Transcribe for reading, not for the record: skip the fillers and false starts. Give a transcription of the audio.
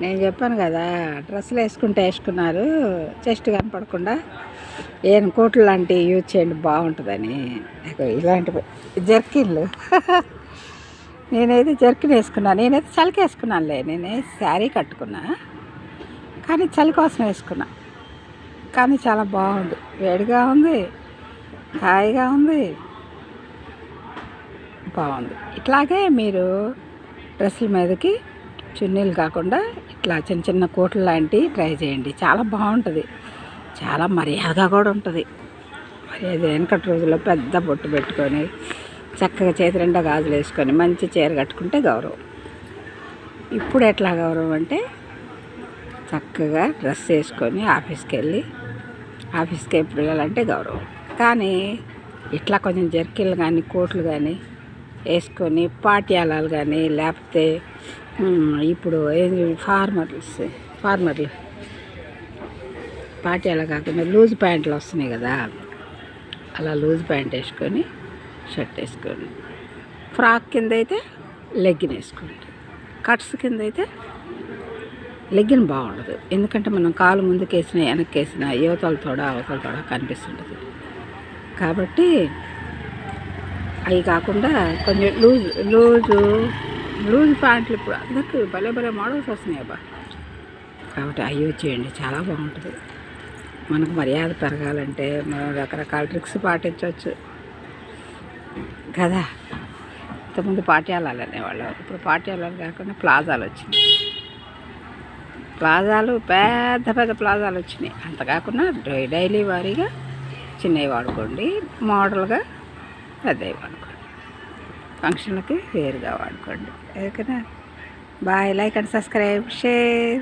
నేను చెప్పాను కదా, డ్రెస్సులు వేసుకుంటే వేసుకున్నారు, చెస్ట్ కనపడకుండా ఏం కోట్లు లాంటివి యూజ్ చేయండి బాగుంటుందని. ఇలాంటి జర్కిన్లు నేనైతే జర్కిన్ వేసుకున్నాను. నేనైతే చలికి వేసుకున్నానులే. నేనే శారీ కట్టుకున్నా, కానీ చలి కోసం వేసుకున్నా. కానీ చాలా బాగుంది, వేడిగా ఉంది, హాయిగా ఉంది, బాగుంది. ఇట్లాగే మీరు డ్రెస్సుల మీదకి చున్నీలు కాకుండా ఇట్లా చిన్న చిన్న కోట్లు లాంటివి ట్రై చేయండి. చాలా బాగుంటుంది, చాలా మర్యాదగా కూడా ఉంటుంది. మర్యాద వెనకటి రోజుల్లో పెద్ద బొట్టు పెట్టుకొని చక్కగా చేతి నిండా గాజులు వేసుకొని మంచి చీర కట్టుకుంటే గౌరవం. ఇప్పుడు ఎట్లా గౌరవం అంటే చక్కగా డ్రెస్ వేసుకొని ఆఫీస్కి వెళ్ళి ఆఫీస్కి ఎప్పుడు వెళ్ళాలంటే గౌరవం. కానీ ఇట్లా కొంచెం జర్కీలు కానీ కోట్లు కానీ వేసుకొని పాటియాలాలు కానీ లేకపోతే ఇప్పుడు ఫార్మర్లు పాటియాలా కాకుండా లూజ్ ప్యాంట్లు వస్తున్నాయి కదా, అలా లూజ్ ప్యాంట్ వేసుకొని షర్ట్ వేసుకొని ఫ్రాక్ కింద అయితే లెగ్గిన్ వేసుకోండి. కట్స్ కింద అయితే లెగ్గిన్ బాగుండదు, ఎందుకంటే మనం కాలు ముందుకు వేసినా వెనక్కి వేసినా అవతల తోడ కనిపిస్తుంటుంది. కాబట్టి అవి కాకుండా కొంచెం లూజ్ ప్యాంట్లు ఇప్పుడు అందరికి భలే మోడల్స్ వస్తున్నాయి అబ్బా. కాబట్టి అవి యూజ్ చేయండి, చాలా బాగుంటుంది. మనకు మర్యాద పెరగాలంటే మనం రకరకాల ట్రిక్స్ పాటించవచ్చు కదా. ఇంతకుముందు పాటియాలాలు అనేవాళ్ళు, ఇప్పుడు పాటియాలాలు కాకుండా ప్లాజాలు వచ్చినాయి. పెద్ద ప్లాజాలు వచ్చినాయి. అంత కాకుండా డైలీ వారీగా చిన్నవి వాడుకోండి, మోడల్గా పెద్దవి వాడుకోండి, ఫంక్షన్లకి వేరుగా వాడుకోండి. ఓకేనా? Bye. Like and subscribe, share.